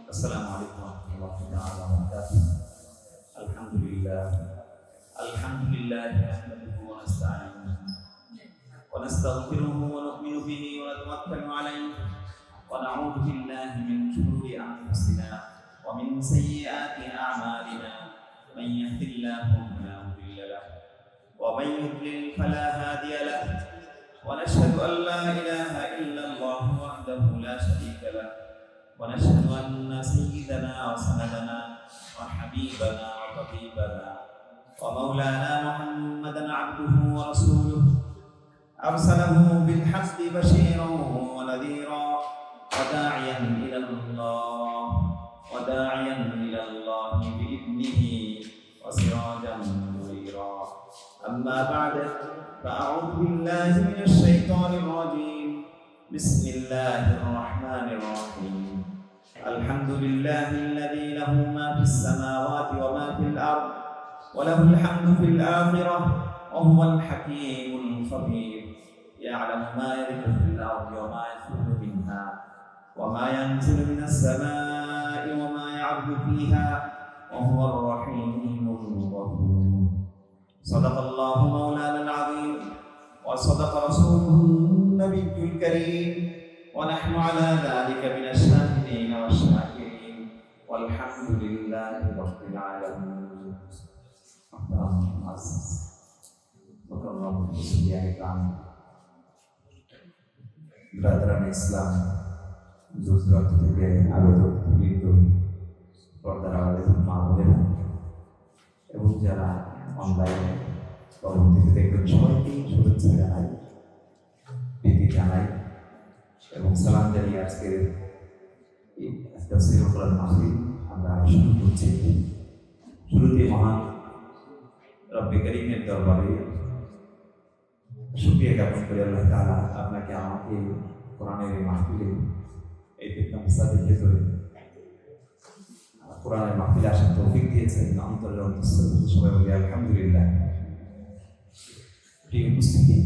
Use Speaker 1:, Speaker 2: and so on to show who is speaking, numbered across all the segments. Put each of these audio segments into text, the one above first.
Speaker 1: السلام عليكم ورحمة الله تعالى وبركاته. الحمد لله نحمده ونستعينه ونستغفره ونؤمن به ونتوكل عليه ونعوذ بالله من شرور أنفسنا ومن سيئات أعمالنا. من يهد الله فلا مضل له ومن يضلل فلا هادي له ونشهد أن لا إله إلا الله وحده لا شريك له ونشهد أن سيدنا وسندنا وحبيبنا وطبيبنا ومولانا محمدا عبده ورسوله أرسله بالحق بشيرا ونذيرا وداعيا إلى الله بإذنه وسراجا منيرا. أما بعد فأعوذ بالله من الشيطان الرجيم. بسم الله الرحمن الرحيم. الحمد لله الذي له ما في السماوات وما في الأرض وله الحمد في الآخرة وهو الحكيم الخبير. يعلم ما يلج في الأرض وما يخرج منها وما ينزل من السماء وما يعرج فيها وهو الرحيم الغفور. صدق الله مولانا العظيم وصدق رسوله النبي الكريم ونحن على ذلك من الشاهدين والشاكرين والحمد لله رب العالمين. محترم المعزز مكرم المسلمين الكرام ব্রাদারান ইসলাম যুক্তরাষ্ট্র থেকে আগত বৃন্দ পর্দার আড়ালে মা বোনেরা এবং যারা অনলাইনে পরবর্তীতে দেখবেন সবাইকে শুভেচ্ছা জানাই, প্রীতি জানাই এবং সালাম জানিয়ে আজকের এই তাফসীরুল কোরআন মাহফিল আমরা শুরু করছি। শুরুতে মহান রব্বে কারীমের দরবারে শুকরিয়া জ্ঞাপন করি আল্লাহ তাআলা আপনাকে আমাকে কোরআনের এই মাহফিলে এই ফিতনামসাদের ভেতরে কোরআনের মাহফিলে আসার তৌফিক দিয়েছেন। অন্তরের অন্তঃস্থল সবাই বলি আলহামদুলিল্লাহ। প্রিয় উপস্থিতি,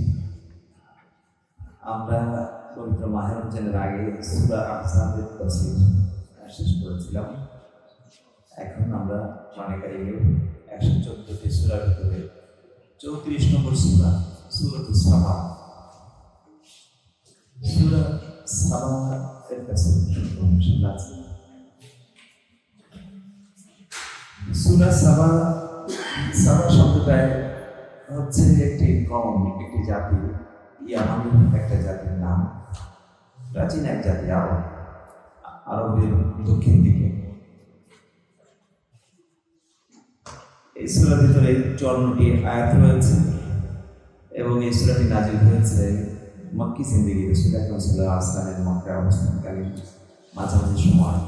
Speaker 1: আমরা পবিত্র মাহে রমজানের আগে সূরা আহজাবের তাফসীর শেষ করেছিলাম। এখন আমরা কোরআনে কারিমের 114টি সূরার ভিতরে 34 নম্বর সূরা সূরাতুস সাবা এর তাফসীর শুরু করব। সূরা সাবা শব্দটা হচ্ছে একটি কওম, একটি জাতি, ইয়ামানের একটা জাতির নাম, প্রাচীন এক জাতি আরবের দক্ষিণ দিকে। এই সূরার ভিতরে 54টি আয়াত রয়েছে এবং এই সূরাটি নাজিল হয়েছে মক্কি জিন্দেগি রাসূল আকরাম সাল্লাল্লাহু আলাইহি ওয়াসাল্লামের মক্কায় অবস্থানকালীন মাঝামাঝি সময়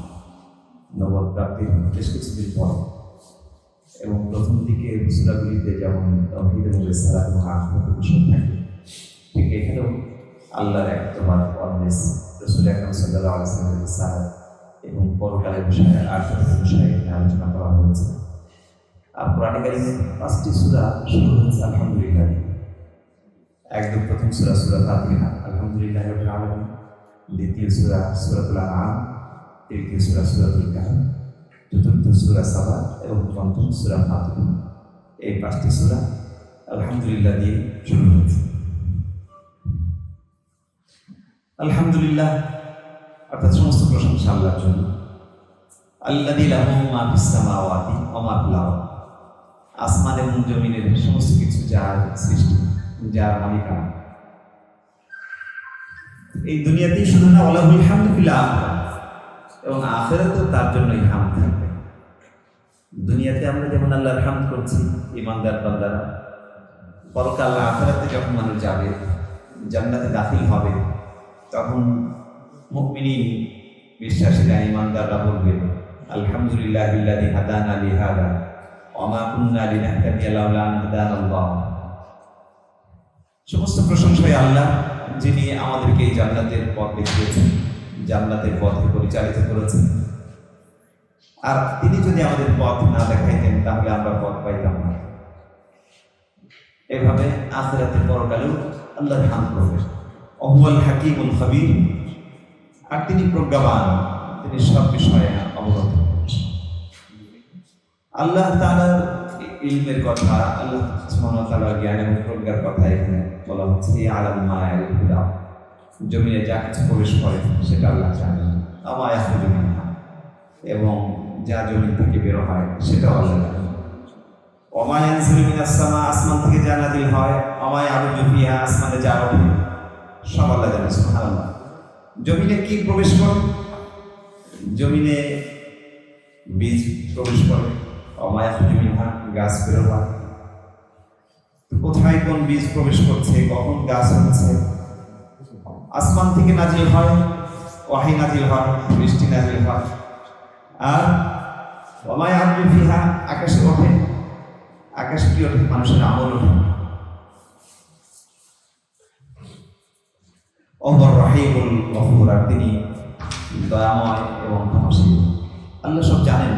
Speaker 1: নবুয়ত প্রাপ্তির বেশ কিছুদিন পর। এবং প্রথম দিকে সূরাগুলিতে যেমন তাওহীদ এবং রিসালাত এবং আখিরাতের বিষয় থাকে, ঠিক এখানেও আল্লাহর একত্ববাদ, অন্নেস, রাসূল আকরাম সাল্লাল্লাহু আলাইহি ওয়াসাল্লামের রিসালাত এবং পরকালের বিষয়ে, আখিরাতের বিষয়ে আলোচনা করা হয়েছে। আর কোরআনে কারিমের 5টি সূরা শুরু হয়েছে আলহামদুলিল্লাহ। একদম প্রথম সূরা সূরা ফাতিহা আলহামদুলিল্লাহি রাব্বিল আলামিন, দ্বিতীয় সূরা সূরাতুল আনআম, তৃতীয় সূরা সূরাতুল কাহফ, চতুর্থ সূরা সাবা এবং পঞ্চম সূরা ফাতিহা। এই 5টি সূরা আলহামদুলিল্লাহ দিয়ে শুরু হয়েছে। আলহামদুলিল্লাহ অর্থাৎ সমস্ত প্রশংসা আল্লাহর জন্য। আল্লাযী লাহু মা ফিস সামাওয়াতি ওয়া মা ফিল আরদ, আসমান এবং জমিনের সমস্ত কিছু যার সৃষ্টি, যার মালিকানা। এই দুনিয়াতেই শুধু না, ওয়ালাহুল হামদু ফিল আখিরাহ, এবং আখিরাতেও তার জন্যই হামদ থাকবে। দুনিয়াতে আমরা যেমন আল্লাহর হামদ করছি ঈমানদার বান্দারা, পরকাল আখিরাতে যখন মানুষ যাবে, জান্নাতে দাখিল হবে, তখন মুমিনিন বিশ্বাসীরা, ঈমানদাররা বলবে আলহামদুলিল্লাহিল্লাযী হাদানা লিহাযা ওয়া মা কুন্না লিনাহতাদিয়া লাউলা আন হাদানাল্লাহ। সমস্ত প্রশংসাই আল্লাহ, যিনি আমাদেরকে এই জান্নাতের পথ দেখিয়েছেন, জান্নাতের পথে পরিচালিত করেছেন। আর তিনি যদি আমাদের পথ না দেখাইতেন তাহলে আমরা পথ পাইতাম না। এভাবে আখিরাতে পরকালেও আল্লাহর হামদ করবে। ওহুয়াল হাকিমুল খাবীর, আর তিনি প্রজ্ঞাবান, তিনি সব বিষয়ে অবগত। আল্লাহ তাআলার ইলমের কথা, আল্লাহ সুবহানাহু ওয়া তাআলার জ্ঞান এবং প্রজ্ঞার কথা এখানে বলা হচ্ছে। আলাম মা ইয়ালফিল আরদ, জমিনে যা কিছু প্রবেশ করে সেটা আল্লাহ জানেন। আমা ইয়াখরুজু মিনহা, এবং যা জমি থেকে বের হয় সেটাও আল্লাহ জানেন। ওমা ইয়ানজিলু মিনাস সামা, আসমান থেকে যা নাযিল হয়, ওমা ইয়ারুজু ফিহা, আসমানে যা ওঠে সব আল্লাহ জানেন। সুবহানাল্লাহ। জমিনে কি প্রবেশ করে? জমিনে বীজ প্রবেশ করে, ওমা ইয়াখরুজু মিনহা, গাছ বের হয়। কোথায় কোন বীজ প্রবেশ করছে, কখন গাছ হচ্ছে? আসমান থেকে নাজিল হয়, ওয়াহী নাজিল হয়, বৃষ্টি নাজিল হয়। আর ওমা ইয়ারুজু ফিহা, আকাশে ওঠে। আকাশে কি ওঠে? মানুষের আমল ওঠে। ওমর রাহিমুল গফুর, আর তিনি দয়াময় এবং ক্ষমাশীল। আল্লাহ সব জানেন,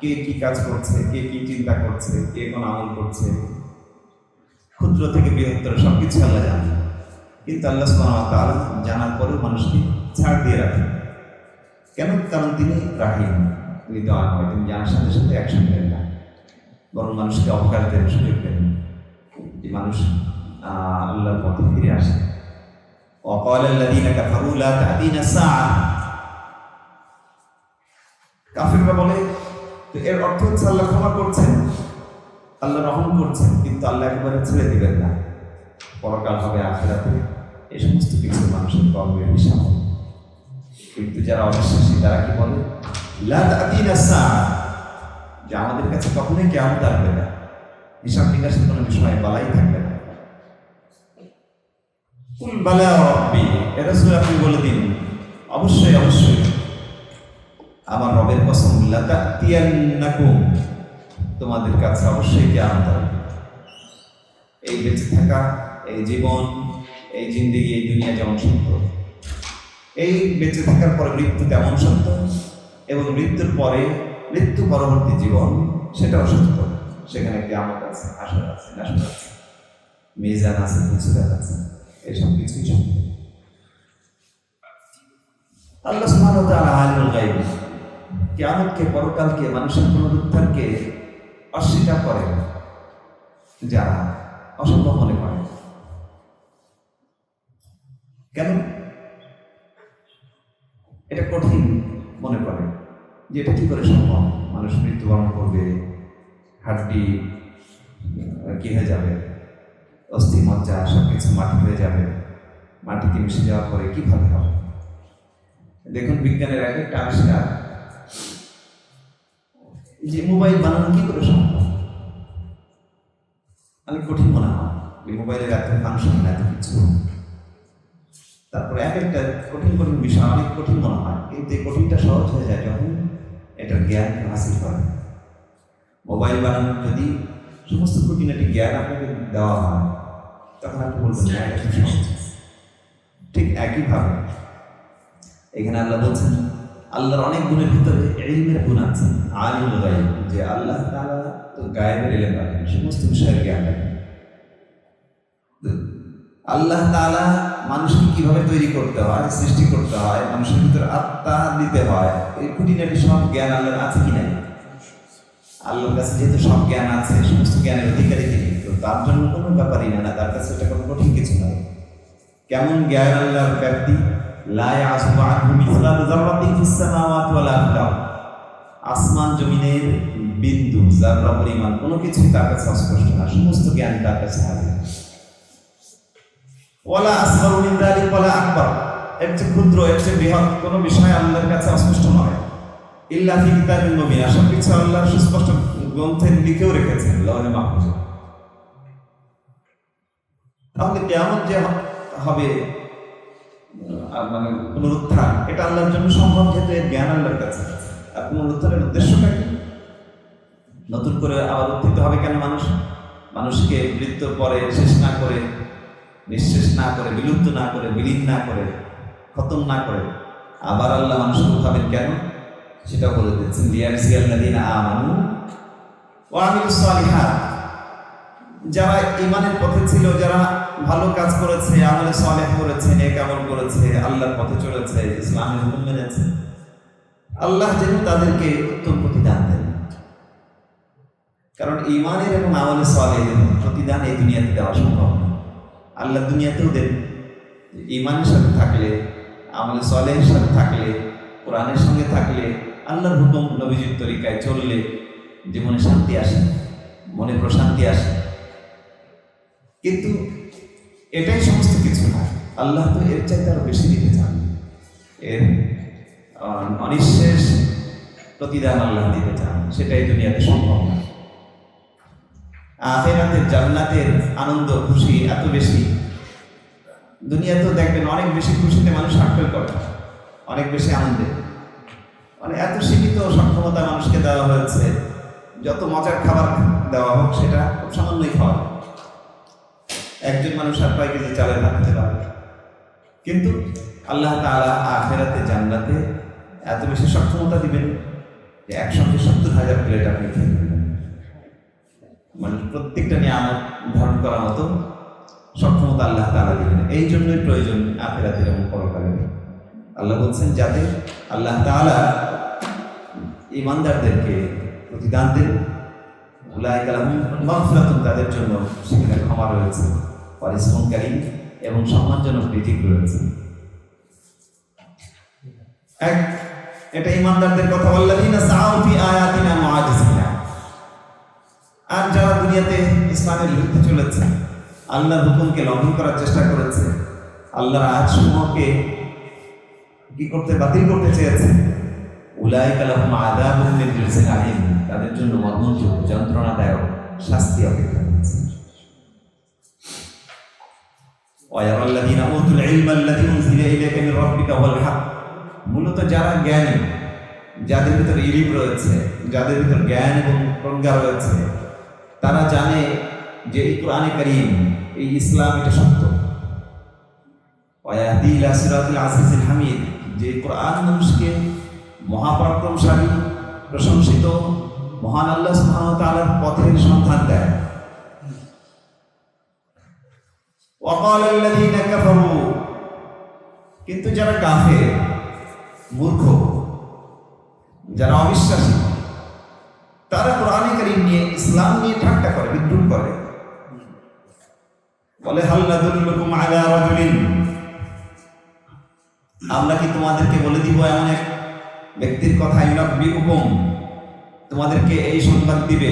Speaker 1: কে কি কাজ করছে, কে কি চিন্তা করছে, কে কোন আমল করছে, ক্ষুদ্র থেকে বৃহত্তর সবকিছু আল্লাহ জানেন। কিন্তু আল্লাহ সুবহানাহু ওয়া তাআলা জানার পরেও মানুষকে ছাড় দিয়ে রাখেন। কেন? কারণ তিনি রাহিম, তিনি দয়াময়। তিনি জানার সাথে সাথে অ্যাকশন দেন না, বরং মানুষকে অবকাশ দেন, সুযোগ দেন যে মানুষ আল্লাহর পথে ফিরে আসে। وقال الذين كفروا لا تأتينا الساعة, কাফিররা বলে, তো এর অর্থ হচ্ছে আল্লাহ ক্ষমা করছেন, আল্লাহ রহম করছেন, কিন্তু আল্লাহ একেবারে ছেড়ে দিবেন না, পরকাল হবে, আখিরাতে এই সমস্ত কিছু মানুষের কর্মের হিসাব। কিন্তু যারা অবিশ্বাসী তারা কি বলে? লা তা'তিনা সাআ, যে আমাদের কাছে কখনোই কিয়ামত আসবে না, হিসাব নিকাশের কোনো বিষয় বলাই থাকবে না। কুল বালা রাব্বি, এ রাসূল আপনি বলে দিন, অবশ্যই অবশ্যই আমার রবের কসম, লা তা'তিয়ান্নাকুম, তোমাদের কাছে অবশ্যই কিয়ামত আসবে। এই বেঁচে থাকা, এই জীবন, এই জিন্দেগি, এই দুনিয়া যেমন সত্য, এই বেঁচে থাকার পরে মৃত্যু তেমন সত্য, এবং মৃত্যুর পরে, মৃত্যু পরবর্তী জীবন সেটাও সত্য। সেখানে কিয়ামত আছে, হাসর আছে, নাশর আছে, মিজান আছে, ফুলসিরাত আছে, এইসব কিছুই সত্য। আল্লাহ সুবহানাহু ওয়া তাআলা আলিমুল গায়ব, কিয়ামতকে, পরকালকে, মানুষের পুনরুত্থানকে অস্বীকার করে যারা, অসম্ভব মনে করে। কেন? এটা কঠিন মনে করে যে এটা কি করে সম্ভব, মানুষ মৃত্যুবরণ করবে, হাড্ডি কি হয়ে যাবে, অস্থি মজ্জা সবকিছু মাটি হয়ে যাবে, মাটিতে মিশে যাওয়ার পরে কিভাবে হবে? দেখুন বিজ্ঞানের এক একটা আবিষ্কার, যে মোবাইল বানানো কি করে সম্ভব, অনেক কঠিন মনে হয়। এই মোবাইলের এত ফাংশন, এত কিছু, তারপরে এক একটা কঠিন কঠিন বিষয় অনেক কঠিন মনে হয়, কিন্তু এই কঠিনটা সহজ হয়ে যায় যখন এটার জ্ঞান হাসিল করে। মোবাইল বানানোর যদি সমস্ত খুঁটিনাটি জ্ঞান আপনাকে দেওয়া হয়, তখন আপনি বলবেন না এটা খুব সহজ। ঠিক একইভাবে এখানে আল্লাহ বলছেন, আল্লাহর অনেক গুণের ভিতরে ইলমের গুণ আছে, আলিমুল গায়ব, যে আল্লাহ তাআলা তো গায়েবের ইলম রাখেন, সমস্ত বিষয়ের জ্ঞান রাখেন। আল্লাহ তাআলা মানুষকে কিভাবে তৈরি করতে হয়, সৃষ্টি করতে হয়, মানুষের ভিতরে আত্মা দিতে হয়, এই খুঁটিনাটি সব জ্ঞান আল্লাহর আছে কি নাই? আল্লাহর কাছে যেহেতু সব জ্ঞান আছে, সমস্ত জ্ঞানের অধিকারী তিনি, তো তার জন্য কোনো ব্যাপারই না, তার কাছে এটা কোনো কঠিন কিছু নয়। কেমন জ্ঞান আল্লাহর ব্যাপ্তি, লা ইয়াসুবু আনহু মিসকালু যাররাতিন ফিস সামাওয়াতি ওয়ালা ফিল আরদ, আসমান জমিনের বিন্দু যাররা পরিমাণ কোনো কিছুই তার কাছে অস্পষ্ট না, সমস্ত জ্ঞান তার কাছে হাজির। ওয়ালা আসগারু মিন যালিক ওয়ালা আকবার, এর চেয়ে ক্ষুদ্র, এর চেয়ে বৃহৎ কোনো বিষয় আল্লাহর কাছে অস্পষ্ট নয়। ইল্লা ফি কিতাবিন মুবিন, সব কিছু আল্লাহ সুস্পষ্ট গ্রন্থে লিখেও রেখেছেন, লাওহে মাহফুজে। তাহলে কিয়ামত যে হবে, মানে পুনরুত্থান, এটা আল্লাহর জন্য সম্ভব, যেহেতু এর জ্ঞান আল্লাহর কাছে। আর পুনরুত্থানের উদ্দেশ্যটা কি? নতুন করে আবার উত্থিত হবে কেন মানুষ? মানুষকে মৃত্যুর পরে শেষ না করে, নিঃশেষ না করে, বিলুপ্ত না করে, বিলীন না করে, খতম না করে আবার আল্লাহ মানুষকে উঠাবেন কেন? সেটা বলে দিচ্ছেন, লিয়াজজিয়াল্লাযীনা আমানু ওয়া আমিলুস সালিহাত, যারা ঈমানের পথে ছিল, যারা ভালো কাজ করেছে, আমলে সালেহ করেছে, নেক আমল করেছে, আল্লাহর পথে চলেছে, ইসলামের হুকুম মেনেছে, আল্লাহ যেন তাদেরকে উত্তম প্রতিদান দেন। কারণ ঈমানের এবং আমলে সালেহের প্রতিদান এই দুনিয়াতে দেওয়া সম্ভব না। আল্লাহ দুনিয়াতেও দেন, ঈমানের সাথে থাকলে, আমলে সালেহের সাথে থাকলে, কোরআনের সঙ্গে থাকলে, আল্লাহর হুকুম নবীজির তরিকায় চললে জীবনে শান্তি আসে, মনে প্রশান্তি আসে। কিন্তু এটাই সমস্ত কিছু না। আল্লাহ তো এর চাইতে আরো বেশি দিতে চান, এর অনিঃশেষ প্রতিদান আল্লাহ দিতে চান, সেটাই দুনিয়াতে সম্ভব না। আখিরাতের জান্নাতের আনন্দ খুশি এত বেশি, দুনিয়াতেও দেখবেন অনেক বেশি খুশিতে মানুষ সাক্ষর করে, অনেক বেশি আনন্দে, মানে এত সীমিত সক্ষমতা মানুষকে দেওয়া হয়েছে, যত মজার খাবার দেওয়া হোক সেটা খুব সামান্যই খাওয়া। একজন মানুষ আর কয়েক কেজি চালের ভাত খেতে পারে, কিন্তু আল্লাহ তাআলা আখিরাতে জান্নাতে এত বেশি সক্ষমতা দিবেন যে একসঙ্গে 70,000 প্লেট আপনি খেতে পারবেন। মানে প্রত্যেকটা নিয়ামত ধারণ করার মতো সক্ষমতা আল্লাহ তাআলা দিবেন। এই জন্যই প্রয়োজন আখিরাতের এবং পরকালের। আল্লাহ বলছেন যাতে আল্লাহ তাআলা ঈমানদারদেরকে প্রতিদান দেন, উলাইকা লাহুম মাগফিরাতুন, তাদের জন্য সেখানে ক্ষমা রয়েছে, ওয়া রিজকুন কারীম, এবং সম্মানজনক রিজিক রয়েছে। এটা ঈমানদারদের কথা, ওয়াল্লাযীনা সাআউ ফি আয়াতিনা মুআজিজিনা। আর যারা দুনিয়াতে ইসলামের বিরুদ্ধে চলেছে, আল্লাহর হুকুমকে লঙ্ঘন করার চেষ্টা করেছে, আল্লাহর আয়াতসমূহকে কি করতে বাতিল করতে চেয়েছে, উলাইকা লাহুম আযাবুম মিন রিজকিন আলীম, তাদের জন্য মর্মন্তুদ যন্ত্রণাদায়ক শাস্তি অপেক্ষা করছে। ওয়া ইয়ারাল্লাযীনা উতুল ইলমা আল্লাযী উনজিলা ইলাইকা মির রাব্বিকা ওয়াল হক। মূলত যারা জ্ঞানী, যাদের ভিতরে ইলম রয়েছে, যাদের ভিতরে জ্ঞান এবং প্রজ্ঞা রয়েছে, তারা জানে যে এই কোরআনে কারীম, এই ইসলাম, এটা সত্য। ওয়া ইয়াহদি ইলা সিরাতিল আজিজিল হামিদ, যে কোরআন মানুষকে মহাপরাক্রমশালী, প্রশংসিত মহান আল্লাহ সুবহানাহু ওয়া তাআলার পথের সন্ধান দেয়। ওয়া ক্বালা আল্লাযীনা কাফারু, কিন্তু যারা কাফের, মূর্খ, যারা অবিশ্বাসী, তারা কোরআনে কারীম নিয়ে, ইসলাম নিয়ে ঠাট্টা করে, বিদ্রুপ করে, বলে হাল নাদুল্লুকুম আলা রাজুলিন, আমরা কি তোমাদেরকে বলে দিব এমন এক ব্যক্তির কথা, ইউনাব্বিউকুম, তোমাদেরকে এই সংবাদ দিবে,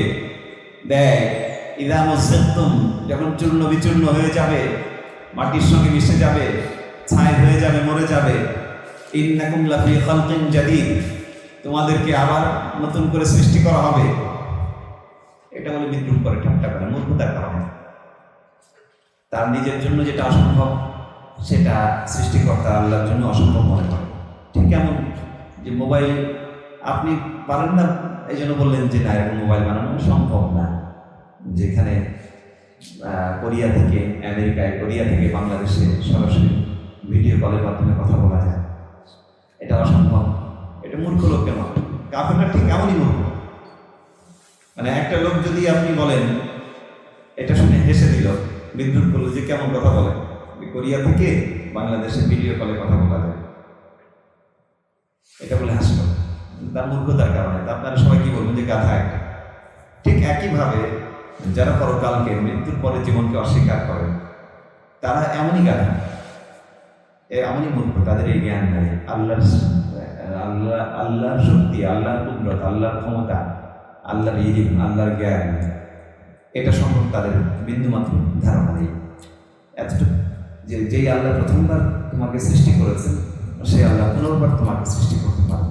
Speaker 1: দেয়, ইযা মুযিকতুম, যখন চূর্ণ বিচূর্ণ হয়ে যাবে, মাটির সঙ্গে মিশে যাবে, ছাই হয়ে যাবে, মরে যাবে, ইন্নাকুম লাফি খালকিন জাদীদ, তোমাদেরকে আবার নতুন করে সৃষ্টি করা হবে। এটা বলে বিদ্রুপ করে, ঠাট্টা করে, মূর্খতার কারণে। তার নিজের জন্য যেটা অসম্ভব, সেটা সৃষ্টিকর্তা আল্লাহর জন্য অসম্ভব মনে করে। ঠিক এমন যে মোবাইল আপনি পারেন না, এই জন্য বললেন যে না, এরকম মোবাইল বানানো সম্ভব না। যেখানে কোরিয়া থেকে আমেরিকায়, কোরিয়া থেকে বাংলাদেশে সরাসরি ভিডিও কলের মাধ্যমে কথা বলা যায়, এটা অসম্ভব। এটা মূর্খ লোককে নয়, কাফেররা ঠিক এমনই মূর্খ। মানে একটা লোক যদি আপনি বলেন, এটা শুনে হেসে দিল, বিদ্রুপ করলো যে কেমন কথা বলে, কোরিয়া থেকে বাংলাদেশে ভিডিও কলে কথা বলা যায়, এটা বলে হাসলো, তার মূর্খতার কারণে। আপনারা সবাই কি বলবেন যে গাধা একটা। ঠিক একইভাবে যারা পরকালকে, মৃত্যুর পরে জীবনকে অস্বীকার করে, তারা এমনই গাধা, এমনই মূর্খ, তাদের এই জ্ঞান নেই। আল্লাহর শক্তি, আল্লাহর কুদরত, আল্লাহর ক্ষমতা, আল্লাহর ইলম, আল্লাহর জ্ঞান, এটা সম্পর্কে তাদের বিন্দুমাত্র ধারণা নেই। এতটুকু যে যেই আল্লাহ প্রথমবার তোমাকে সৃষ্টি করেছেন, সেই আল্লাহ পুনর্বার তোমাকে সৃষ্টি করতে পারেন।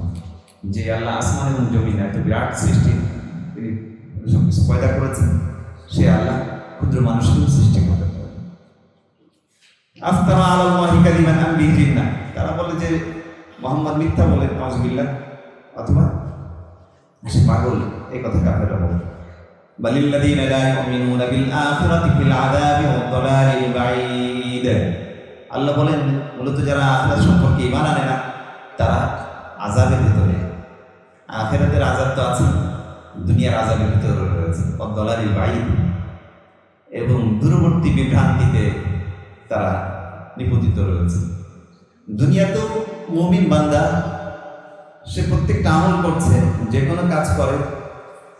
Speaker 1: যে আল্লাহ আসমান এবং জমিন এত বিরাট সৃষ্টি, তিনি সবকিছু পয়দা করেছেন, সে আল্লাহ ক্ষুদ্র মানুষকেও সৃষ্টি করতে পারেন। আফতারা আলাল্লাহি কাযিবান আম বিহি জিন্নাহ, তারা বলে যে মুহাম্মদ মিথ্যা বলে, নাউযুবিল্লাহ, অথবা সে পাগল, এই কথা কাফেররা বলে। বালিল্লাযীনা লা ইউমিনুনা বিল আখিরাতি ফিল আযাবি ওয়াদ দালালিল বাঈদ। আল্লাহ বলেন, মূলত যারা আখিরাত সম্পর্কে ঈমান আনে না, তারা আযাবের ভিতরে। আখিরাতের আযাব তো আছে, দুনিয়ার আযাবের ভিতরে রয়েছে, ওয়াদ দালালিল বাঈদ, এবং দূরবর্তী বিভ্রান্তিতে তারা নিপতিত রয়েছে। দুনিয়াতেও মুমিন বান্দা, সে প্রত্যেকটা একটা আমল করছে, যে কোনো কাজ করে,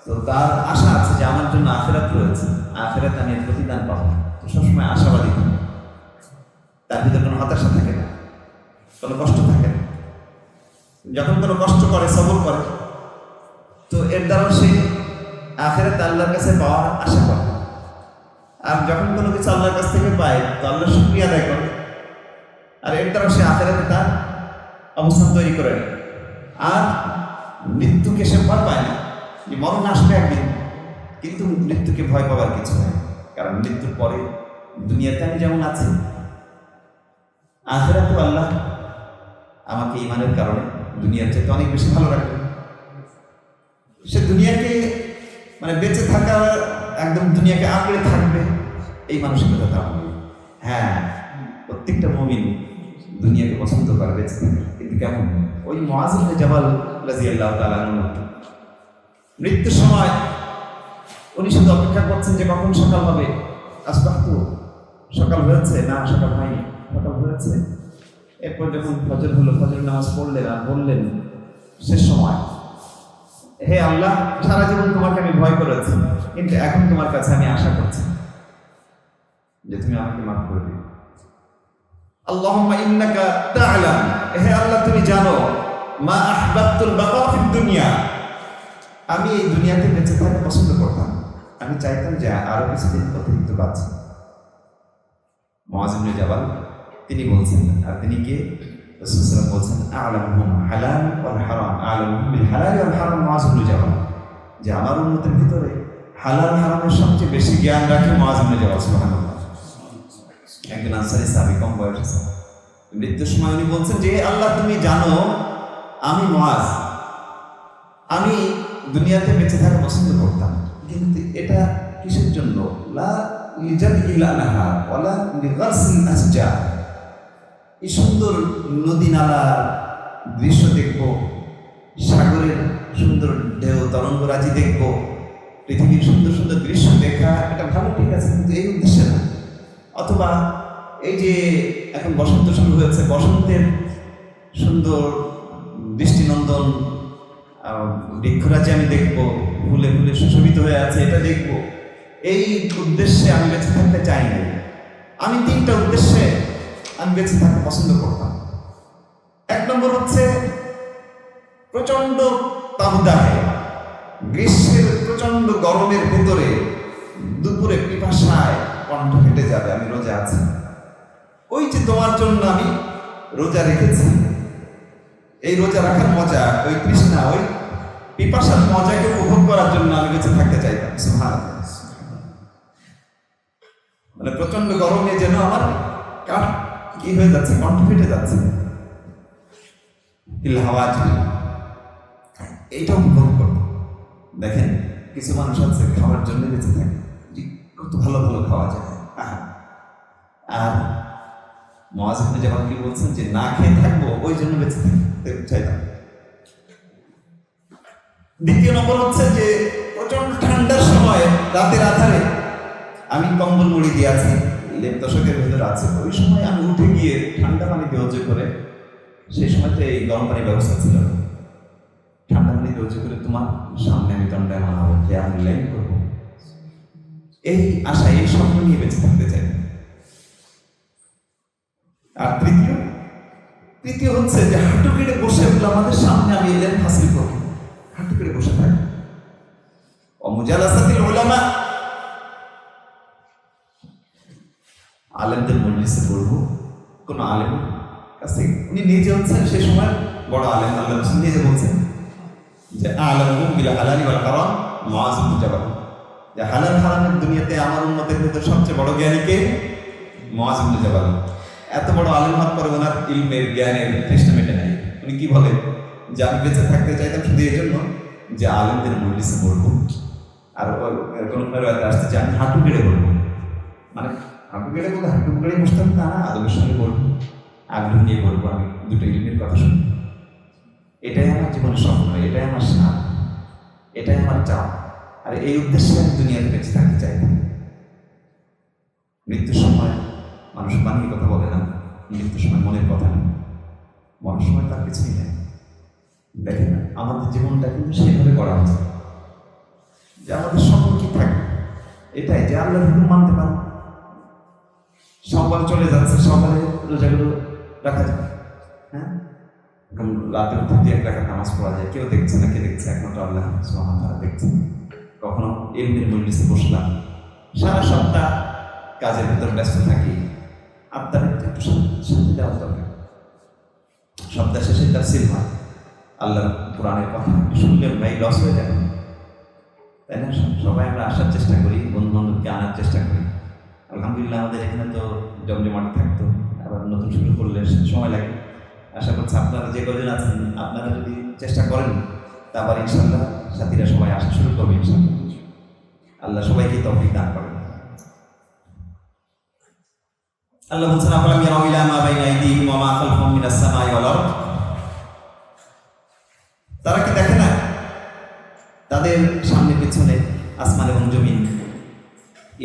Speaker 1: তো তার আশা আছে যে আমার জন্য আখিরাত রয়েছে, আখিরাতে আমি এর প্রতিদান পাবো, তো সবসময় আশাবাদী থাকে, তার ভিতরে কোনো হতাশা থাকে না, কোনো কষ্ট থাকে না। যখন কোনো কষ্ট করে, সবর করে, তো এর দ্বারা সে আখিরাতে আল্লাহর কাছে পাওয়ার আশা করে। আর যখন কোনো কিছু আল্লাহর কাছ থেকে পায়, তো আল্লাহর শুকরিয়া আদায় করে, আর এর দ্বারা সে আখিরাতে তার অবস্থান তৈরি করে নেয়। আর মৃত্যুকে সে ভয় পায় না, যে মরণ আসবে একদিন, কিন্তু মৃত্যুকে ভয় পাওয়ার কিছু নেই, কারণ মৃত্যুর পরে দুনিয়াতে আমি যেমন আছি, আখিরাতে আল্লাহ আমাকে ঈমানের কারণে দুনিয়ার চাইতে অনেক বেশি ভালো রাখবে। সে দুনিয়াকে মানে বেঁচে থাকার একদম দুনিয়াকে আঁকড়ে থাকবে, এই মানসিকতা তার নেই। হ্যাঁ, প্রত্যেকটা মুমিন দুনিয়াকে পছন্দ করে, বেঁচে থাকে, কিন্তু কেমন? ওই মুআয ইবনে জাবাল রাদিয়াল্লাহু তাআলা আনহু মৃত্যুর সময় উনি শুধু অপেক্ষা করছেন যে কখন সকাল হবে। আসবাহতু, সকাল হয়েছে না, সকাল হয়নি, সকাল হয়েছে। এরপর যখন ফজর হলো, ফজর নামাজ পড়লেন আর বললেন শেষ সময়, হে আল্লাহ, সারা জীবন তোমাকে আমি ভয় করেছি, কিন্তু এখন তোমার কাছে আমি আশা করছি যে তুমি আমাকে মাফ করে দিও। আল্লাহুম্মা ইন্নাকা তা'লাম, হে আল্লাহ তুমি জানো, মা আহবাবতুল বাকা ফিদ দুনিয়া, আমি এই দুনিয়াতে বেঁচে থাকতে পছন্দ করতাম, আমি চাইতাম যে আরো কিছুদিন অতিরিক্ত বাঁচি। মুআয ইবনে জাবাল তিনি বলছেন, আর তিনি কে? রাসূল সাল্লাল্লাহু আলাইহি ওয়াসাল্লাম বলছেন, আ'লামুহুম হালাল ওয়াল হারাম, আ'লামুহুম বিল হালাল ওয়াল হারাম মুআয ইবনে জাবাল, যে আমার উম্মতের ভিতরে হালাল হারামের সবচেয়ে বেশি জ্ঞান রাখে মুআয ইবনে জাবাল। সুবহানাল্লাহ। একজন আনসারী সাহাবী, কম বয়সী সাহাবী, মৃত্যুর সময় উনি বলছেন যে আল্লাহ তুমি জানো, আমি মুআয, আমি দুনিয়াতে বেঁচে থাকা পছন্দ করতাম, কিন্তু এটা কিসের জন্য? লা লিজাদিল আনহার ওয়ালা লিগাসিল আসজা, এই সুন্দর নদী নালার দৃশ্য দেখব, সাগরের সুন্দর ঢেউ তরঙ্গরাজি দেখব, পৃথিবীর সুন্দর সুন্দর দৃশ্য দেখা, এটা ভালো, ঠিক আছে, কিন্তু এই উদ্দেশ্যে না। অথবা এই যে এখন বসন্ত শুরু হয়েছে, বসন্তের সুন্দর দৃষ্টিনন্দন বৃক্ষরাজি আমি দেখবো, ফুলে ফুলে সুশোভিত হয়ে আছে, এটা দেখবো, এই উদ্দেশ্যে আমি বেঁচে থাকতে চাই না। আমি তিনটা উদ্দেশ্যে আমি বেঁচে থাকতে পছন্দ করতাম। এক নম্বর হচ্ছে প্রচন্ড তাপদাহে, গ্রীষ্মের প্রচন্ড গরমের ভেতরে দুপুরে পিপাসায় কণ্ঠ ফেটে যাবে, আমি রোজা আছি, ওই যে তোমার জন্য আমি রোজা রেখেছি, এই রোজা রাখার মজা, ওই তৃষ্ণা, ওই পিপাসার মজাকে উপভোগ করার জন্য আমি বেঁচে থাকতে চাইতাম। সুবহানাল্লাহ। মানে প্রচন্ড গরমে যেন আমার কাঠ কি হয়ে যাচ্ছে, কণ্ঠ ফেটে যাচ্ছে, এইটাও উপভোগ করবো। দেখেন, কিছু মানুষ আছে খাওয়ার জন্য বেঁচে থাকে, কত ভালো ভালো খাওয়া যায়, আর মুআয ইবনে জাবাল কি বলছেন যে না খেয়ে থাকবো, ওই জন্য বেঁচে থাকতে চাইতাম। দ্বিতীয় নম্বর হচ্ছে যে প্রচন্ড ঠান্ডার সময় রাতের আধারে আমি কম্বল মুড়ি দিয়ে আছি, লেপ দশকের ভেতরে আছে, ওই সময় আমি উঠে গিয়ে ঠান্ডা পানি দিয়ে অজু করে, সেই সময়তে এই গরম পানির ব্যবস্থা ছিল, ঠান্ডা পানি দিয়ে অজু করে তোমার সামনে আমি দণ্ডায়মান হবো, যে আমি লাইন করবো, এই আশা, এই স্বপ্ন নিয়ে বেঁচে থাকতে চাই। আর তৃতীয় হচ্ছে যে হাঁটু কেটে বসে আমাদের সামনে আমি এলেন হাসিল করবো, হাঁটু কেটে বসে থাকি। অমুজালাসাতিল উলামা, আলেমদের মজলিসে পড়বো, কোনো আলেম কাছে, উনি নিজে হচ্ছেন সে সময় বড় আলেম, আল্লাহ রাসূল নিজে বলছেন যে আ'লামুহুম বিল হালালি ওয়াল হারাম মুআয ইবনে জাবাল, যে হালাল হারামের দুনিয়াতে আমার উম্মতের ভিতরে সবচেয়ে বড় জ্ঞানী কে? মুআয ইবনে জাবাল। এত বড় আলেম হওয়ার পরে ওনার ইলমের জ্ঞানের তৃষ্ণা মেটে নাই। উনি কি বলেন যে আমি বেঁচে থাকতে চাইতাম শুধু এই জন্য যে আলেমদের মজলিসে পড়বো, আর কোনো আসতে যে আমি হাঁটু কেড়ে পড়বো, মানে হাঁটু কেড়ে বলতে হাঁটু কেড়ে বসতাম না, আদবের সঙ্গে পড়বো, আগ্রহ নিয়ে পড়বো, আমি দুটো ইলমের কথা শুনবো। এটাই আমার জীবনের স্বপ্ন, এটাই আমার স্বাদ, এটাই আমার চাপ, আর এই উদ্দেশ্যে আমি দুনিয়াতে বেঁচে থাকতে চাইতাম। মৃত্যুর সময় মানুষ বানিয়ে কথা বলে না, মৃত্যুর সময় মনের কথা নেই, মনের সময় তার কিছুই নেই। দেখেন আমাদের জীবনটা কিন্তু সেভাবে করা উচিত যে আমাদের সকল কি থাকে এটাই যে আল্লাহর হুকুম মানতে পারে। সকাল চলে যাচ্ছে, সকালে রোজাগুলো রাখা যায়, হ্যাঁ, রাতে উঠে দিয়ে এক রাখা নামাজ পড়া যায়, কেউ দেখছে না, কে দেখছে একমাত্র আল্লাহ সুবহানাহু ওয়া তাআলা দেখছে। কখনো ইলমের মজলিসে বসলাম, সারা সপ্তাহ কাজের ভিতর ব্যস্ত থাকি, আত্মার একটু শান্তি দেওয়া দরকার। সপ্তাহ শেষে তাফসীর হয়, আল্লাহর কোরআনের কথা শুনলে ভাই লস হয়ে যাবে, তাই না? সবাই আমরা আসার চেষ্টা করি, বন্ধু বান্ধবকে আনার চেষ্টা করি। আলহামদুলিল্লাহ আমাদের এখানে তো জমজমাট থাকতো, আবার নতুন শুরু করলে সময় লাগে। আশা করছি আপনারা যে কজন আছেন আপনারা যদি চেষ্টা করেন তা আবার ইনশাআল্লাহ সাথীরা সবাই আসা শুরু করবে ইনশাআল্লাহ। আল্লাহ সবাইকে তৌফিক দান করেন। আল্লাহ বলছেন আফালাম ইয়ারাউ ইলা মা বাইনা আইদিহিম ওয়া মা খালফাহুম মিনাস সামাই ওয়াল আরদ, তারা কি দেখে না তাদের সামনে পেছনে আসমান এবং জমিন?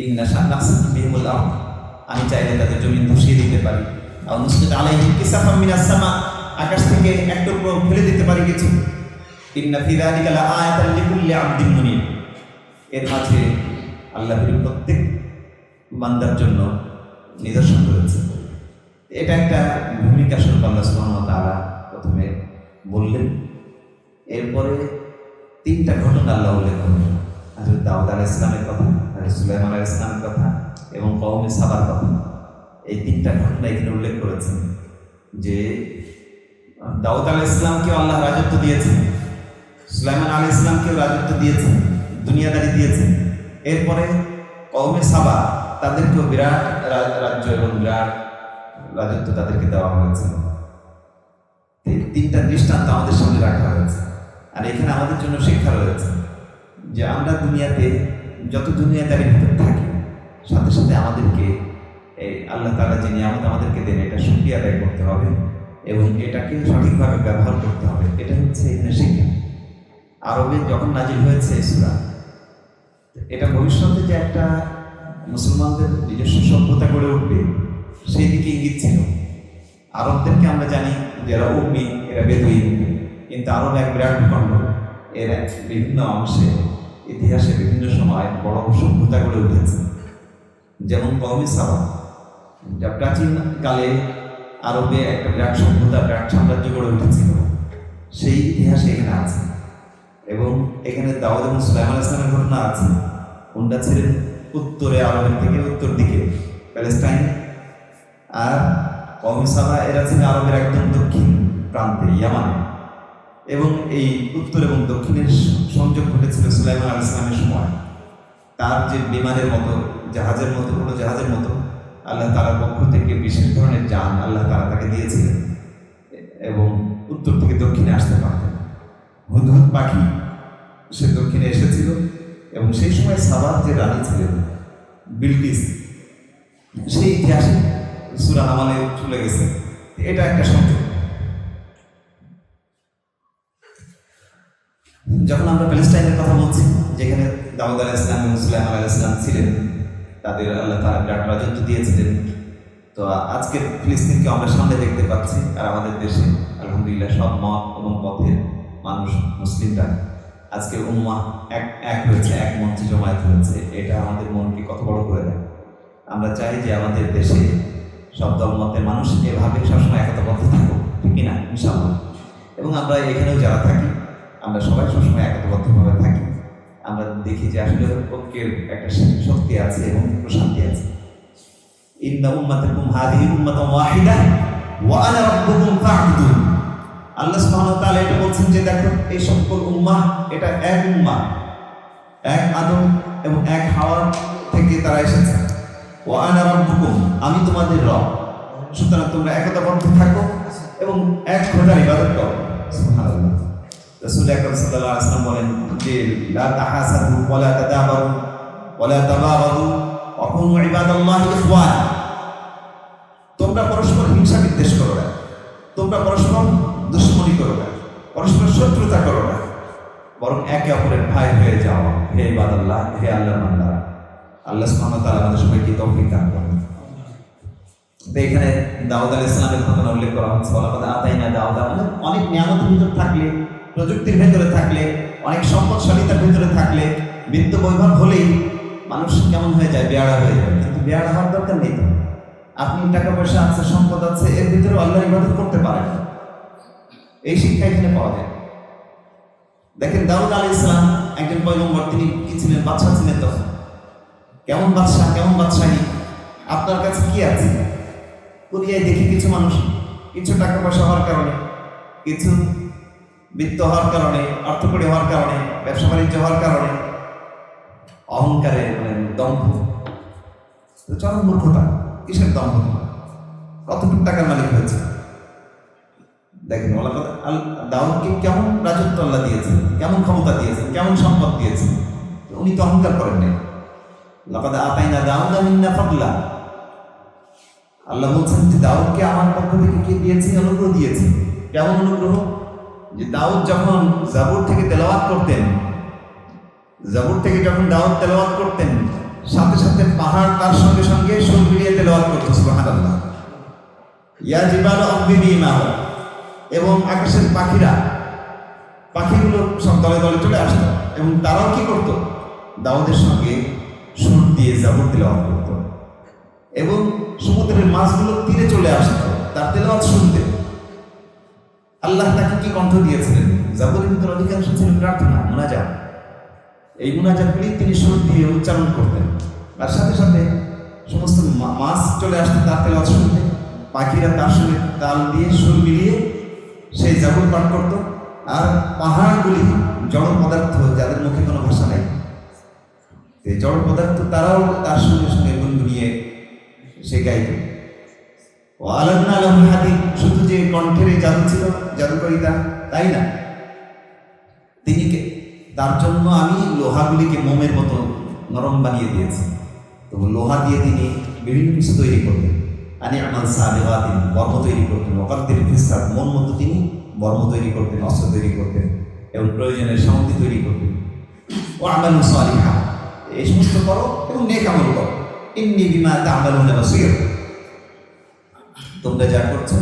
Speaker 1: ইন্না শানাকসিফু বিহিমুল আরদ, আমি চাইলে তাদের জমিন ধসিয়ে দিতে পারি। আও নুসকিত আলাইহিম কিসাফাম মিনাস সামা, আকাশ থেকে এক টুকরো ফেলে দিতে পারি কিছু। ইন্না ফি যালিকা লাআয়াতান লিকুল্লি আবদিন মুনিব, এর মাঝে আল্লাহর প্রত্যেক বান্দার জন্য নিদর্শন রয়েছে। এটা একটা ভূমিকা স্বরূপ আল্লাহ সুবহানাহু ওয়া তাআলা প্রথমে বললেন, এরপরে তিনটা ঘটনা আল্লাহ উল্লেখ করলেন। হযরত দাউদ আলাইহিস সালামের কথা, হযরত সুলাইমান আলাইহিস সালামের কথা এবং কওমে সাবার কথা। এই তিনটা ঘটনা এখানে উল্লেখ করেছেন যে দাউদ আলাইহিস সালামকে আল্লাহ রাজত্ব দিয়েছেন, সুলাইমান আলাইহিস সালামকে রাজত্ব দিয়েছেন, দুনিয়াদারি দিয়েছেন। এরপরে কওমে সাবা, তাদেরকেও বিরাট রাজ্য এবং বিরাট রাজত্ব তাদেরকে দেওয়া হয়েছে। তিনটা দৃষ্টান্ত আমাদের সামনে রাখা হয়েছে। আর এখানে আমাদের জন্য শিক্ষা রয়েছে যে আমরা দুনিয়াতে যত দুনিয়াদারির ভিতরে থাকি, সাথে সাথে আমাদেরকে এই আল্লাহ তাআলা যে নিয়ামত আমাদেরকে দেন এটা শুকরিয়া আদায় করতে হবে এবং এটাকে সঠিকভাবে ব্যবহার করতে হবে। এটা হচ্ছে এখানে শিক্ষা। আরবে যখন নাজিল হয়েছে সূরা, এটা ভবিষ্যতে যে একটা মুসলমানদের নিজস্ব সভ্যতা গড়ে উঠবে সেই দিকে ইঙ্গিত ছিল। আরবদেরকে আমরা জানি যারা উম্মি, এরা বেদুইন, কিন্তু আরব এক বিরাট ভূখণ্ড। এর বিভিন্ন অংশে ইতিহাসে বিভিন্ন সময় বড় সভ্যতা গড়ে উঠেছে। যেমন কওমে সাবা, যা প্রাচীনকালে আরবে একটা বিরাট সভ্যতা, বিরাট সাম্রাজ্য গড়ে উঠেছিল, সেই ইতিহাসে এখানে আছে। এবং এখানে দাউদ এবং সুলাইমান আলাইহিস সালামের ঘটনা আছে। ওনারা ছিলেন উত্তরে, আরবের থেকে উত্তর দিকে প্যালেস্টাইন, আর কওমে সাবা এরা ছিল আরবের একদম দক্ষিণ প্রান্তে ইয়ামানে। এবং এই উত্তর এবং দক্ষিণের সংযোগ ঘটেছিল সুলাইমান আলাইহিস সালামের সময়। তার যে বিমানের মতো, জাহাজের মতো, বড় জাহাজের মতো আল্লাহ তাআলার পক্ষ থেকে বিশেষ ধরনের যান আল্লাহ তাআলা তাকে দিয়েছিলেন এবং উত্তর থেকে দক্ষিণে আসতে পারতেন। হুদহুদ পাখি সে দক্ষিণে এসেছিল এবং সেই সময় সাবার যে রানী ছিলেন বিলকিস, সেই ইতিহাসে সূরা নামালে চলে গেছে। এটা একটা সংযোগ। যখন আমরা প্যালেস্টাইনের কথা বলছি, যেখানে দাউদ আলাইহিস সালাম এবং সুলাইমান আলাইহিস সালাম ছিলেন, তাদের আল্লাহ তাআলা বিরাট রাজত্ব দিয়েছিলেন। তো আজকে ফিলিস্তিনকে আমরা সামনে দেখতে পাচ্ছি, আর আমাদের দেশে আলহামদুলিল্লাহ সব মত এবং পথের মানুষ, মুসলিমরা আজকে উম্মাহ এক হয়েছে, এক মঞ্চে জমায়েত হয়েছে। এটা আমাদের মনকে কত বড় করে দেয়। আমরা চাই যে আমাদের দেশে সব দলমতের মানুষ এভাবে সবসময় একতাবদ্ধ থাকুক, ঠিক কিনা? ইনশাআল্লাহ। এবং আমরা এখানেও যারা থাকি, আমরা সবাই সবসময় একতাবদ্ধভাবে থাকি। আমরা দেখি যে আসলে ঐক্যের একটা শক্তি আছে এবং প্রশান্তি আছে। ইন্না উম্মাতাকুম হাযিহি উম্মাতুন ওয়াহিদা ওয়া আনা রাব্বুকুম ফা'বুদুন। আল্লাহ সুবহানাহু ওয়া তাআলা এটা বলছেন যে দেখো এই সকল উম্মাহ, এটা এক উম্মাহ, এক আদম এবং এক হাওয়া থেকে তারা এসেছে। ওয়া আনা রাব্বুকুম, আমি তোমাদের রব। সুতরাং তোমরা একতাবদ্ধ থাকো এবং এক খোদার ইবাদত করো। সুবহানাল্লাহ। রাসূল আকরাম সাল্লাল্লাহু আলাইহি ওয়াসাল্লাম বলেন যে লা তাহাসাদু ওয়া লা তাদাবারু ওয়া লা তাবাগাদু ওয়া কুনু ইবাদাল্লাহি ইখওয়ান। তোমরা পরস্পর হিংসা বিদ্বেষ করো না, তোমরা পরস্পর দুশমনি করো না, পরস্পর শত্রুতা করো না, বরং একে অপরের ভাই হয়ে যাও। হে ইবাদাল্লাহ, হে আল্লাহর বান্দারা, আল্লাহ সুবহানাহু ওয়া তাআলা আমাদের সবাইকে তৌফিক দান করেন। তো এখানে দাউদ আলাইহিস সালামের কথা উল্লেখ করা হচ্ছে, ওয়ালাকাদ আতাইনা দাউদা, অনেক নিয়ামতের ভিতর থাকলে প্রযুক্তির ভেতরে থাকলে, অনেক সম্পদশালিতার ভেতরে থাকলে, বিত্ত বৈভব হলেই মানুষ কেমন হয়ে যায়, বেয়াড়া হয়ে যায়। কিন্তু বেয়াড়া হওয়ার দরকার নেই তো। আপনি টাকা পয়সা আছে, সম্পদ আছে, এর ভিতরে আল্লাহর ইবাদত করতে পারেন। এই শিক্ষা এখানে পাওয়া যায়। দেখেন দাউদ আলাইহিস সালাম একজন পয়গম্বর, তিনি কি ছিলেন? বাদশা ছিলেন। তখন কেমন বাদশা, কেমন বাদশাহী? আপনার কাছে কি আছে? দুনিয়ায় দেখি কিছু মানুষ কিছু টাকা পয়সা হওয়ার কারণে, কিছু বৃত্ত হওয়ার কারণে, অর্থকড়ি হওয়ার কারণে, ব্যবসা বাণিজ্য হওয়ার কারণে অহংকারে, দম্ভ, চরম মূর্খতা। কিসের দম্ভ? কতটুকু টাকার মালিক হয়েছে দেখেন। দাউদকে কেমন রাজত্ব আল্লাহ দিয়েছেন, কেমন ক্ষমতা দিয়েছেন, কেমন সম্পদ দিয়েছেন। উনি তো অহংকার করেন নাই। লাকাদ আতাইনা দাউদা মিন্না ফাদলা। আল্লাহ বলছেন যে দাউদকে আমার পক্ষ থেকে কে দিয়েছি? অনুগ্রহ দিয়েছি। কেমন অনুগ্রহ? যে দাউদ যখন জাবুর থেকে তেলাওয়াত করতেন, জাবুর থেকে যখন দাউদ তেলাওয়াত করতেন, সাথে সাথে পাহাড় তার সঙ্গে সঙ্গে সুর মিলিয়ে তেলাওয়াত করত সুবহানাল্লাহ। ইয়া জিবালু আব্বিবি মাহু। এবং আকাশের পাখিগুলো সব দলে দলে চলে আসতো, এবং তারাও কি করত? দাউদের সঙ্গে সুর দিয়ে জাবুর তেলাওয়াত করত। এবং সমুদ্রের মাছগুলো তীরে চলে আসতো তার তেলাওয়াত শুনতে। আল্লাহ তাকে কি কণ্ঠ দিয়েছিলেন? জাবুরের ভিতর অধিকাংশ ছিল প্রার্থনা, মুনাজাত। এই মুনাজাতগুলি তিনি সুর দিয়ে উচ্চারণ করতেন, আর সাথে সাথে সমস্ত মাছ চলে আসতো তার তেলাওয়াত শুনতে। পাখিরা তার সঙ্গে তাল দিয়ে সুর মিলিয়ে সেই জাবুর পাঠ করত। আর পাহাড়গুলি জড় পদার্থ, যাদের মুখে কোনো ভাষা নাই, এই জড় পদার্থ তারাও তার সঙ্গে সঙ্গে গুনগুনিয়ে সে গাইত। ও আলাদনা লাহুল হাদিদ। শুধু যে কণ্ঠের জাদু ছিল, জাদুকরিতা, তাই না, তিনি তার জন্য আমি লোহাগুলিকে মোমের মতো নরম বানিয়ে দিয়েছি। তো লোহা দিয়ে তিনি বিভিন্ন কিছু তৈরি করতেন। আনি আমাল সাবিগাতিন, বর্ম তৈরি করতেন। ওয়াকাদ্দির ফিসাদ, মন মতো তিনি বর্ম তৈরি করতেন, অস্ত্র তৈরি করতেন, এবং প্রয়োজনের সামগ্রী তৈরি করতেন। ও আমালু সালিহা, এই সমস্ত করো এবং নেক আমল করো। ইন্নী বিমা তা'মালুনা বাসীর। তোমরা যা করছো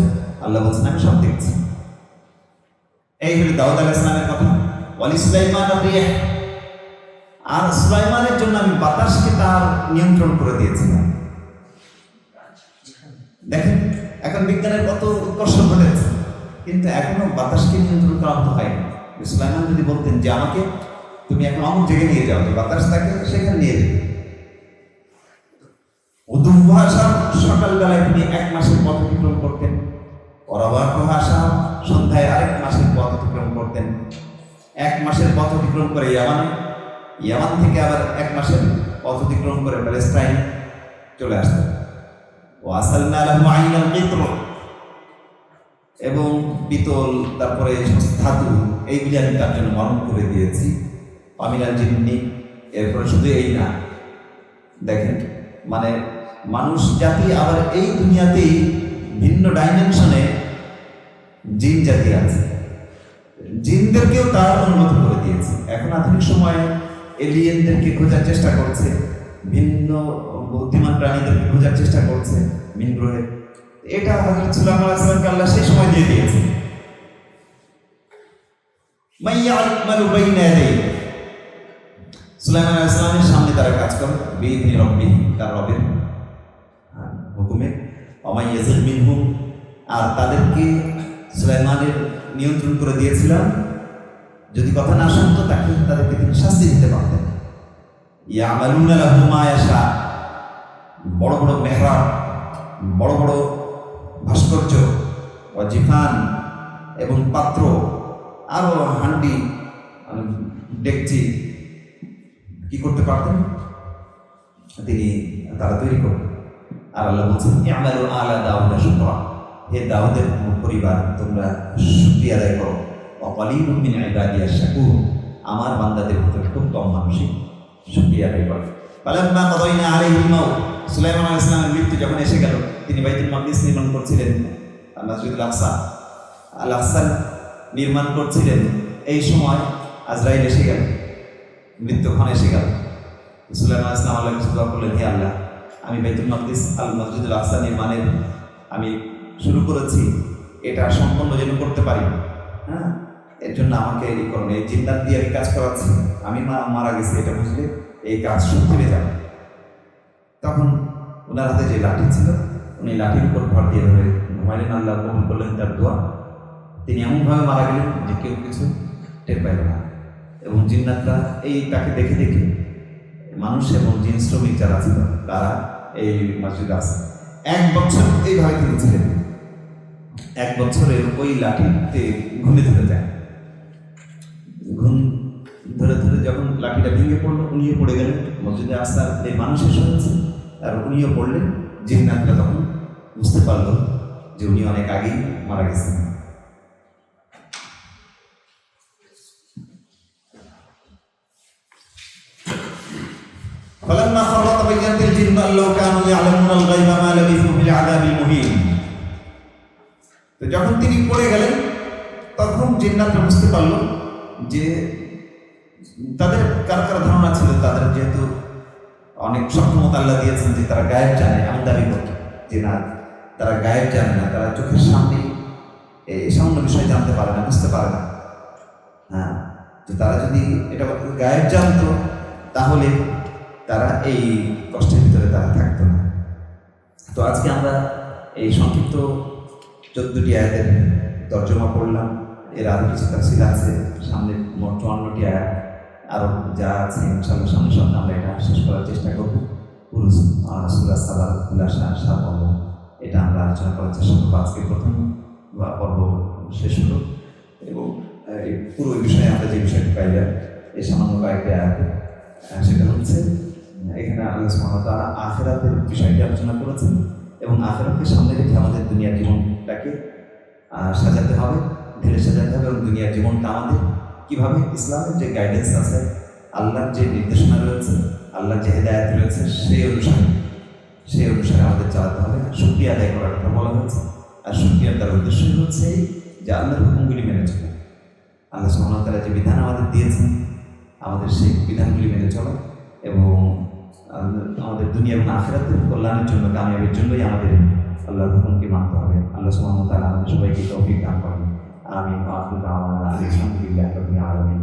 Speaker 1: আল্লাহ বলছেন আমি সব দেখছি। এই হলো দাউদ আলাইহিস সালামের কথা। ওয়ালি সুলাইমান আর-রিহ, আর সুলাইমানের জন্য আমি বাতাসকে তার নিয়ন্ত্রণ করে দিয়েছিলাম। দেখেন এখন বিজ্ঞানের কত উৎকর্ষ ঘটেছে, কিন্তু এখনো বাতাসকে নিয়ন্ত্রণ করা তো হয়নি। সুলাইমান যদি বলতেন যে আমাকে তুমি এখন অমুক জায়গায় নিয়ে যাও, বাতাস তাকে সেখানে নিয়ে যেত। উদুভাষা সকালবেলায় তিনি 1 মাসের পথ অতিক্রম করতেন। পরবার ভাষা সন্ধ্যায় আরেক মাসের পথ অতিক্রম করতেন। 1 মাসের পথ অতিক্রম করে ইয়ামান থেকে আবার 1 মাসের পথ অতিক্রম করে প্যালেস্টাইন চলে আসতেন। ওয়াসালনা লাহু আইনাল কিতর, এবং পিতল, তারপরে ধাতু, এইগুলি আমি তার জন্য মরণ করে দিয়েছি। আমিনাল জিন্নি। এরপরে শুধু এই না, দেখেন মানে মানুষ জাতি আবার এই দুনিয়াতেই ভিন্ন ডাইমেনশনে জিন জাতি আছে, জিনদেরকেও তার অনুমতি করে দিয়েছে। এখন আধুনিক সময়ে এলিয়েনদেরকে খোঁজার চেষ্টা করছে, ভিন্ন বুদ্ধিমান প্রাণীদেরকে খোঁজার চেষ্টা করছে ভিন গ্রহে। এটা হযরত সুলাইমান আলাইহিস সালামকে আল্লাহ সেই সময় দিয়ে দিয়েছে। মাইয়া'মালু বাইনা ইয়াদাইহি, সুলাইমান আলাইহিস সালামের সামনে তারা কাজ করে বিইذনি রাব্বিহি, তার রবের হুকুমে। ওয়া ইয়াযিগ মিনহুম, আর তাদেরকে সুলাইমানের নিয়ন্ত্রণ করে দিয়েছিলাম, যদি কথা না শুনতো তাদেরকে তিনি শাস্তি দিতে পারতেন। ইয়া'মালুনা লাহু মা ইয়াশা, বড় বড় মেহরাব, বড় বড় ভাস্কর্য, ওয়াজিফান এবং পাত্র, আরো হান্ডি, ডেকচি কি করতে পারতেন তিনি, তারা তৈরি করতেন। আর আল্লাহ বলছেন ই'মালু আলা দাউদা শুকরা, হে দাউদের পরিবার তোমরা শুকরিয়া আদায় করো। ওয়া কালিলুম মিন ইবাদিয়াশ শাকুর, আমার বান্দাদের ভিতরে খুব কম মানুষই শুকরিয়া আদায় করে। ফালাম্মা কাদাইনা আলাইহিল মাউত, সুলাইমান আলাইহিস সালামের মৃত্যু যখন এসে গেল, তিনি বাইতুল মাকদিস নির্মাণ করছিলেন, মসজিদুল আকসা, আল আকসা নির্মাণ করছিলেন। এই সময় আজরাইল এসে গেল, মৃত্যুক্ষণ এসে গেল। সুলাইমান আলাইহিস সালাম আল্লাহকে দোয়া করলেন, হে আল্লাহ, আমি বাইতুল মাকদিস আল মসজিদুল আকসা নির্মাণের আমি শুরু করেছি, এটা সম্পন্ন যেন করতে পারি। হ্যাঁ, এর জন্য আমাকে এই করুন, এই জিন্নাত দিয়ে আমি কাজ করাচ্ছি, আমি মারা গেছি এটা বুঝলে এই কাজ সব ফিরে যাবে। তখন ওনার হাতে যে লাঠি ছিল, উনি লাঠির উপর ভর দিয়ে ধরে ঘুমাইলেন। আল্লাহ কবুল করলেন তার দোয়া। তিনি এমনভাবে মারা গেলেন যে কেউ কিছু টের পাইল না। এবং জিন্নাতরা এই তাকে দেখে দেখে মানুষ এবং জিন শ্রমিক যারা ছিল তারা এই মসজিদে আছে। 1 বছর এইভাবে তিনি ছিলেন। 1 বছরের ওই লাঠিতে ঘুমে ধরে যায়। ঘুম ধরে ধরে যখন লাঠিটা ভেঙে পড়লো, উনিও পড়ে গেলেন। মসজিদে আস্তে এই মানুষ এসে হয়েছে আর উনিও পড়লেন। জিন্নাতরা তখন বুঝতে পারলো যে উনি অনেক আগেই মারা গেছেন। فلما خر تبينت الجن أن لو كانوا يعلمون الغيب ما لبثوا في العذاب المهين। তো যখন তিনি পড়ে গেলেন তখন জিন্নাতরা বুঝতে পারলো যে তাদের কার ধারণা ছিল, তাদের যেহেতু অনেক সক্ষমতা আল্লাহ দিয়েছেন যে তারা গায়েব জানে, এমন দাবি করত যে না তারা গায়েব জানে না, তারা চোখের সামনে এই সামান্য বিষয় জানতে পারে না, বুঝতে পারে না। হ্যাঁ, তো তারা যদি এটা গায়েব জানতো তাহলে তারা এই কষ্টের ভিতরে তারা থাকতো না। তো আজকে আমরা এই সংক্ষিপ্ত 14টি আয়াতের তর্জমা পড়লাম। এর আরও কিছু তাফসীর আছে, সামনে মোট 54টি আয়াত আরও যা আছে ইনশাআল্লাহ সামনে সামনে আমরা এটা শেষ করার চেষ্টা করব। পুরো সূরা সাবার খুলাসা সারমর্ম এটা আমরা আলোচনা করার চেষ্টা করবো। আজকে প্রথম পর্ব শেষ হলো এবং এই পুরো বিষয়ে আমরা যে বিষয়টি পাইলাম এই সামান্য কয়েকটি আয়াতে, সেটা হচ্ছে এখানে আল্লাহ সুবহানাহু ওয়া তাআলা আখিরাতের বিষয়টি আলোচনা করেছেন এবং আখিরাতকে সামনে রেখে আমাদের দুনিয়ার জীবনটাকে সাজাতে হবে, ঢেলে সাজাতে হবে। এবং দুনিয়ার জীবনটা আমাদের কীভাবে ইসলামের যে গাইডেন্স আছে, আল্লাহর যে নির্দেশনা রয়েছে, আল্লাহর যে হেদায়েত রয়েছে সেই অনুসারে আমাদের চালাতে হবে। শুকরিয়া আদায় করার কথা বলা হয়েছে। আর শুকরিয়ার তার উদ্দেশ্যই হচ্ছে যে আল্লাহর হুকুমগুলি মেনে চলা। আল্লাহ সুবহানাহু ওয়া তাআলা যে বিধান আমাদের দিয়েছেন আমাদের সেই বিধানগুলি মেনে চলা এবং আমাদের দুনিয়া এবং আখিরাতের কল্যাণের জন্য, কামিয়াবির জন্যই আমাদের আল্লাহর হুকুমকে মানতে হবে। আল্লাহ সুবহানাহু ওয়া তাআলা আমাদের সবাইকে তৌফিক দান করেন। আমিন। আলহামদুলিল্লাহ রাব্বিল আলামিন।